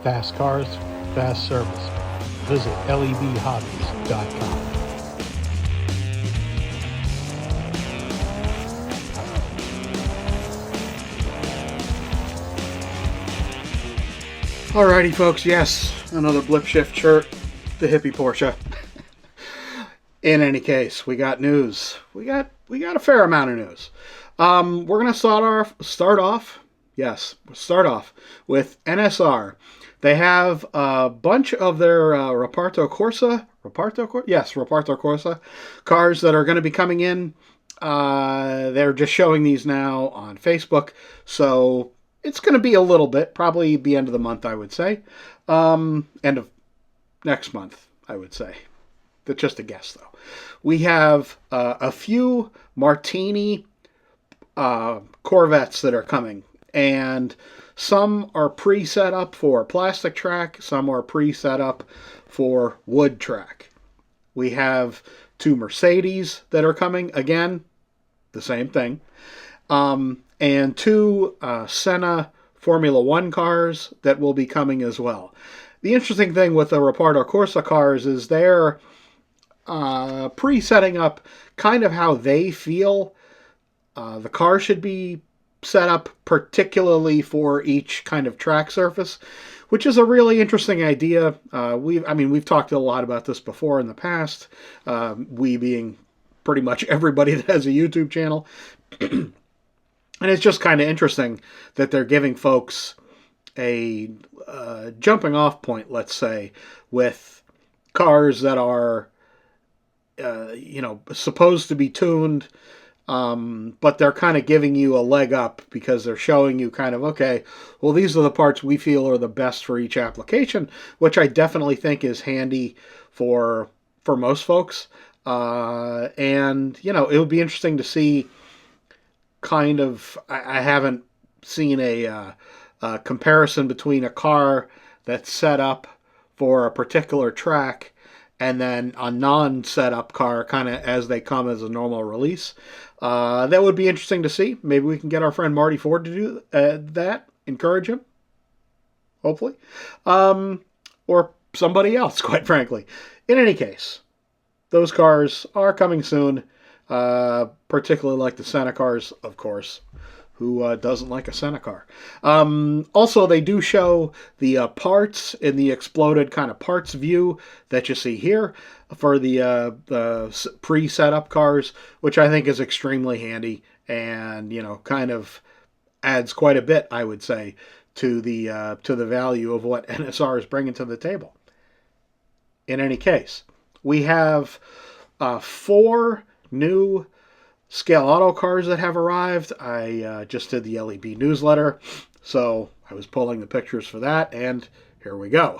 Fast cars, fast service. Visit lebhobbies.com. Alrighty, folks. Yes, another blip shift shirt, the hippie Porsche. In any case, we got news. We got a fair amount of news. We're gonna start off with NSR. They have a bunch of their Reparto Corsa cars that are going to be coming in. They're just showing these now on Facebook, so it's going to be a little bit, probably the end of the month, I would say. End of next month, I would say. That's just a guess, though. We have a few Martini Corvettes that are coming, and some are pre-set up for plastic track, some are pre-set up for wood track. We have two Mercedes that are coming, again, the same thing, and two Senna Formula One cars that will be coming as well. The interesting thing with the Reparto Corsa cars is they're pre-setting up kind of how they feel the car should be set up, particularly for each kind of track surface, which is a really interesting idea. We've talked a lot about this before in the past, we being pretty much everybody that has a YouTube channel. And it's just kind of interesting that they're giving folks a jumping off point, let's say, with cars that are supposed to be tuned, but they're kind of giving you a leg up because they're showing you kind of, okay, well, these are the parts we feel are the best for each application, which I definitely think is handy for most folks. And, it would be interesting to see kind of, I haven't seen a comparison between a car that's set up for a particular track and then a non-setup car kind of as they come as a normal release. That would be interesting to see. Maybe we can get our friend Marty Ford to do that, encourage him, hopefully. Or somebody else, quite frankly. In any case, those cars are coming soon, particularly like the Senna cars, of course. Who doesn't like a Senna car? Also, they do show the parts in the exploded kind of parts view that you see here for the pre-set-up cars, which I think is extremely handy and, kind of adds quite a bit, I would say, to the value of what NSR is bringing to the table. In any case, we have 4 new Scale Auto cars that have arrived. I just did the LEB newsletter, so I was pulling the pictures for that, and here we go.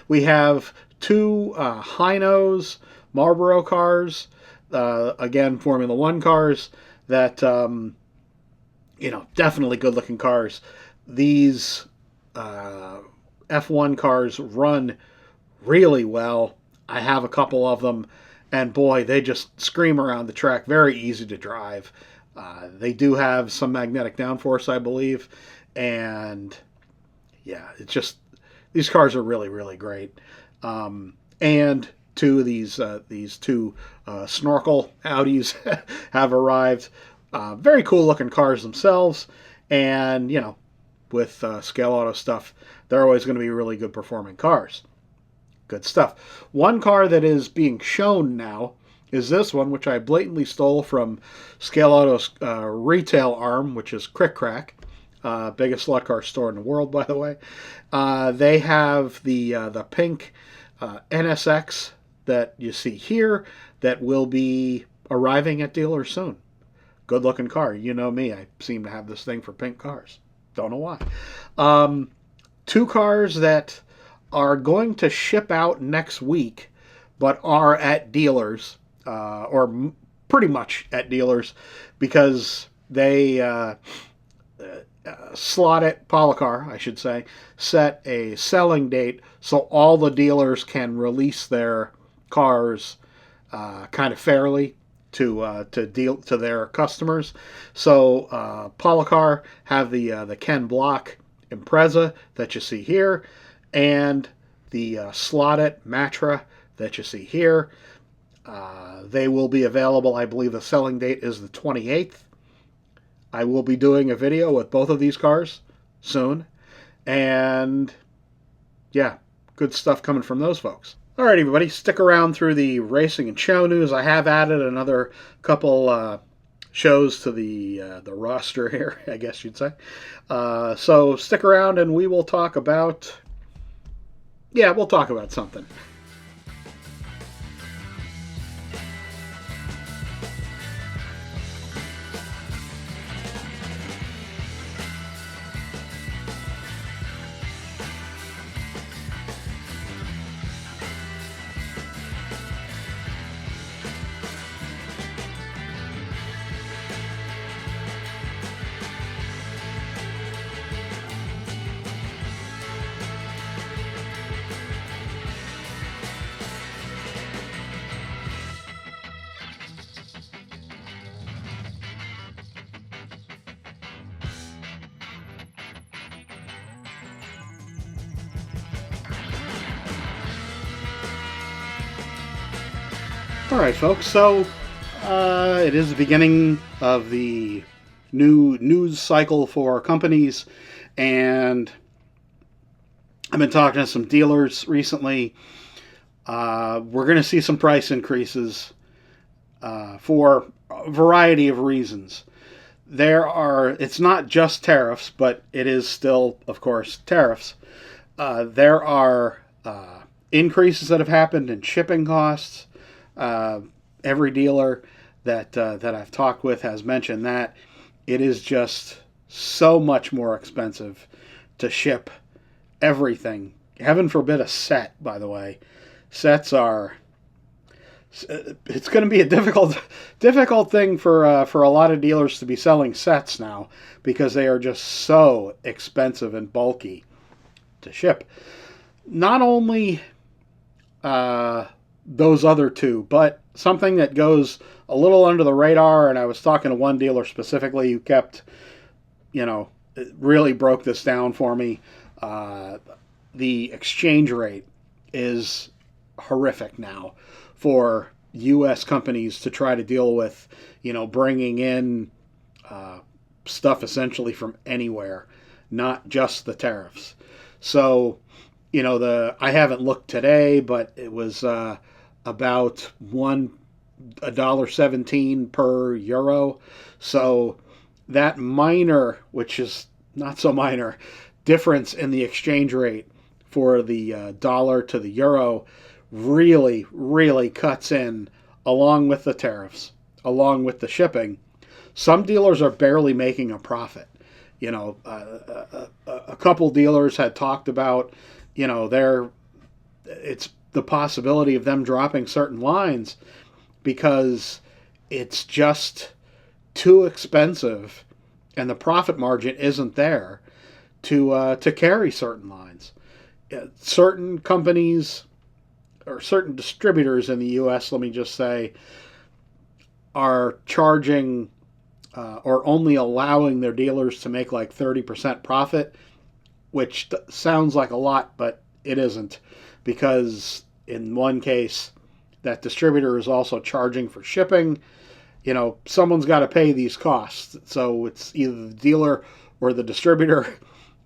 We have 2 high-nose Marlboro cars, again, Formula One cars, that, definitely good-looking cars. These F1 cars run really well. I have a couple of them. And boy, they just scream around the track. Very easy to drive. They do have some magnetic downforce, I believe. And yeah, it's just, these cars are really, really great. And two of these 2 snorkel Audis have arrived. Very cool looking cars themselves. And, with Scale Auto stuff, they're always going to be really good performing cars. Good stuff. One car that is being shown now is this one, which I blatantly stole from Scale Auto's retail arm, which is Crick Crack, biggest slot car store in the world, by the way. They have the pink NSX that you see here that will be arriving at dealers soon. Good looking car. You know me, I seem to have this thing for pink cars. Don't know why. 2 cars that are going to ship out next week, but are at dealers, or pretty much at dealers, because they, Slot.it, Policar, I should say, set a selling date so all the dealers can release their cars kind of fairly to their customers. So Policar have the Ken Block Impreza that you see here, and the Slot.it Matra that you see here. They will be available. I believe the selling date is the 28th. I will be doing a video with both of these cars soon. And yeah, good stuff coming from those folks. All right, everybody, stick around through the racing and show news. I have added another couple shows to the roster here, I guess you'd say. So stick around and we will talk about, we'll talk about something. All right, folks, so it is the beginning of the new news cycle for companies, and I've been talking to some dealers recently. We're going to see some price increases for a variety of reasons. It's not just tariffs, but it is still, of course, tariffs. There are increases that have happened in shipping costs. Every dealer that I've talked with has mentioned that it is just so much more expensive to ship everything. Heaven forbid a set, by the way. Sets are. It's going to be a difficult thing for a lot of dealers to be selling sets now because they are just so expensive and bulky to ship. Not only those other two, but something that goes a little under the radar, and I was talking to one dealer specifically who kept, really broke this down for me. The exchange rate is horrific now for U.S. companies to try to deal with, bringing in stuff essentially from anywhere, not just the tariffs. So, I haven't looked today, but it was about $1.17 per euro. So that minor, which is not so minor, difference in the exchange rate for the dollar to the euro really, really cuts in, along with the tariffs, along with the shipping. Some dealers are barely making a profit. A couple dealers had talked about, it's the possibility of them dropping certain lines because it's just too expensive and the profit margin isn't there to carry certain lines. Certain companies or certain distributors in the U.S., let me just say, are charging or only allowing their dealers to make like 30% profit, which sounds like a lot, but it isn't, because in one case, that distributor is also charging for shipping. Someone's got to pay these costs. So it's either the dealer or the distributor,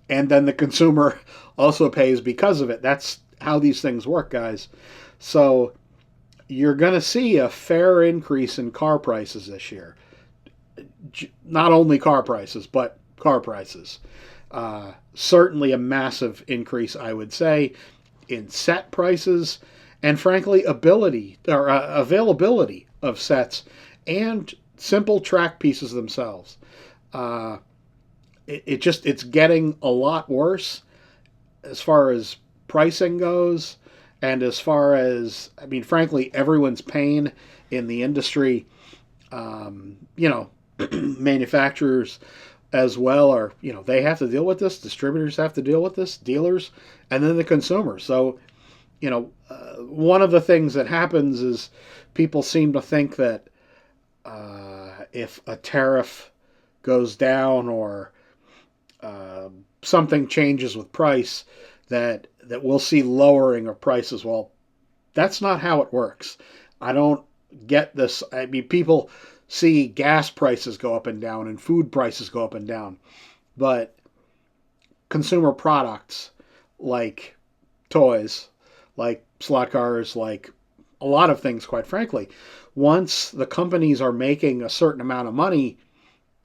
and then the consumer also pays because of it. That's how these things work, guys. So you're going to see a fair increase in car prices this year. Not only car prices, but car prices. Certainly a massive increase, I would say, in set prices, and frankly, availability of sets and simple track pieces themselves. It's getting a lot worse as far as pricing goes, and as far as, frankly, everyone's pain in the industry. Manufacturers as well are, they have to deal with this. Distributors have to deal with this, dealers, and then the consumer. So, one of the things that happens is people seem to think that if a tariff goes down or something changes with price, that we'll see lowering of prices. Well, that's not how it works. I don't get this. I mean, people see gas prices go up and down and food prices go up and down, but consumer products like toys, like slot cars, like a lot of things, quite frankly, once the companies are making a certain amount of money,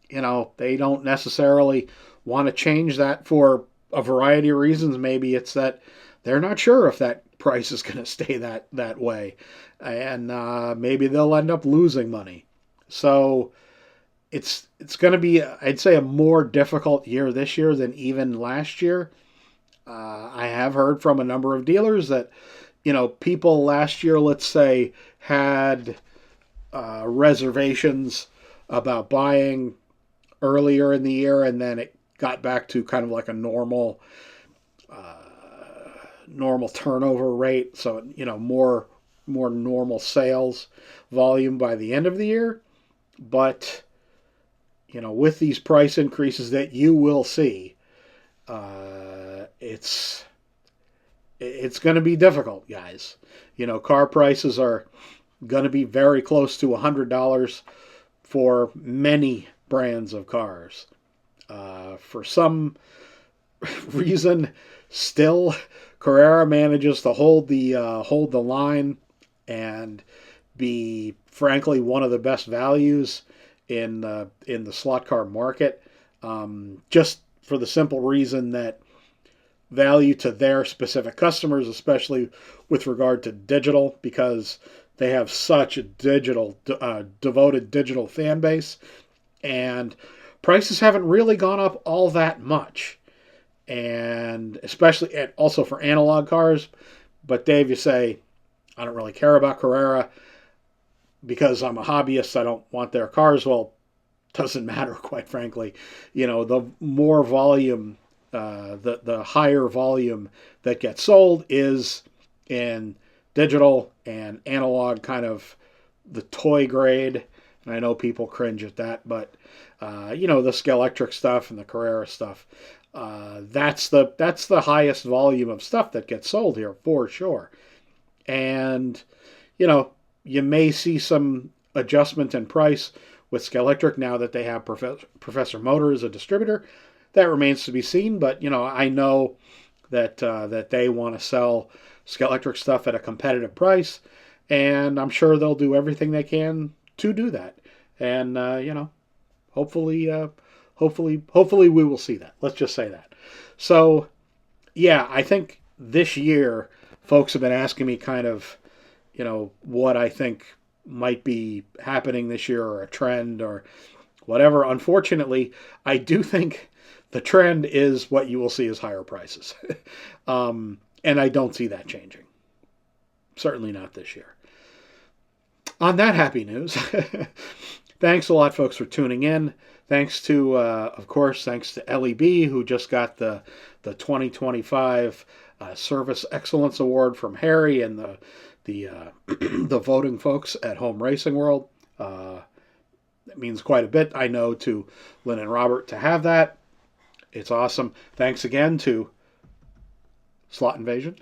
they don't necessarily want to change that for a variety of reasons. Maybe it's that they're not sure if that price is going to stay that way, and maybe they'll end up losing money. So it's going to be, I'd say, a more difficult year this year than even last year. I have heard from a number of dealers that people last year, let's say, had reservations about buying earlier in the year, and then it got back to kind of like a normal turnover rate. So more normal sales volume by the end of the year. But with these price increases that you will see, it's going to be difficult, guys. Car prices are going to be very close to $100 for many brands of cars. For some reason, still, Carrera manages to hold the line and be, frankly, one of the best values in the slot car market. Just for the simple reason that value to their specific customers, especially with regard to digital, because they have such a devoted digital fan base, and prices haven't really gone up all that much, and especially and also for analog cars. But Dave, you say, I don't really care about Carrera because I'm a hobbyist. I don't want their cars. Well, doesn't matter, quite frankly. The more volume, the higher volume that gets sold is in digital and analog, kind of the toy grade. And I know people cringe at that, but the Scalextric stuff and the Carrera stuff, that's the highest volume of stuff that gets sold here for sure. And you may see some adjustment in price with Scalextric now that they have Professor Motor as a distributor. That remains to be seen, but I know that they want to sell Scalextric stuff at a competitive price, and I'm sure they'll do everything they can to do that. And hopefully we will see that. Let's just say that. So yeah, I think this year folks have been asking me kind of what I think might be happening this year, or a trend or whatever. Unfortunately, I do think the trend is what you will see is higher prices. And I don't see that changing. Certainly not this year. On that happy news, thanks a lot, folks, for tuning in. Thanks to, of course, thanks to LEB, who just got the 2025 Service Excellence Award from Harry and the the voting folks at Home Racing World. That means quite a bit, I know, to Lynn and Robert to have that. It's awesome. Thanks again to Slot Invasion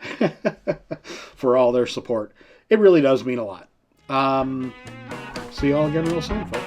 for all their support. It really does mean a lot. See you all again real soon, folks.